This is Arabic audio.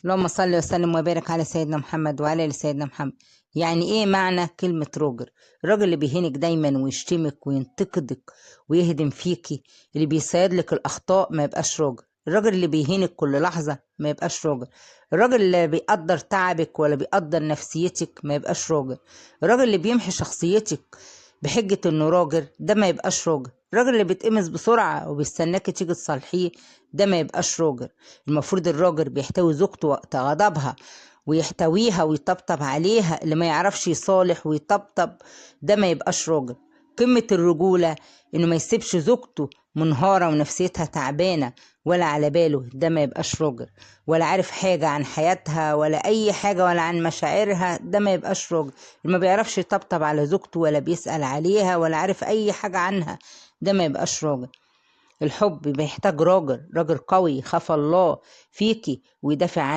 اللهم صل وسلم وبارك على سيدنا محمد وعلى ال سيدنا محمد. يعني ايه معنى كلمة راجل؟ الراجل اللي بيهينك دايما ويشتمك وينتقدك ويهدم فيكي، اللي بيصيد لك الاخطاء ما يبقاش راجل. الراجل اللي بيهينك كل لحظة ما يبقاش راجل. الراجل اللي بيقدر تعبك ولا بيقدر نفسيتك ما يبقاش راجل. الراجل اللي بيمحي شخصيتك بحجة انه راجل ده ما يبقاش راجل. الراجل اللي بيتقمص بسرعة وبيستناكي تيجي تصالحيه ده ما يبقاش راجل. المفروض الراجل بيحتوي زوجته وقت غضبها ويحتويها ويطبطب عليها. اللي ما يعرفش يصالح ويطبطب ده ما يبقاش راجل. قمة الرجولة انه ما يسيبش زوجته منهارة ونفسيتها تعبانة ولا على باله، ده ما يبقاش راجل. ولا عارف حاجة عن حياتها ولا اي حاجة ولا عن مشاعرها، ده ما يبقاش راجل. اللي ما بيعرفش يطبطب على زوجته ولا بيسأل عليها ولا عارف اي حاجة عنها، ده ما يبقاش راجل. الحب بيحتاج راجل قوي يخاف الله فيكي ويدافع عنك.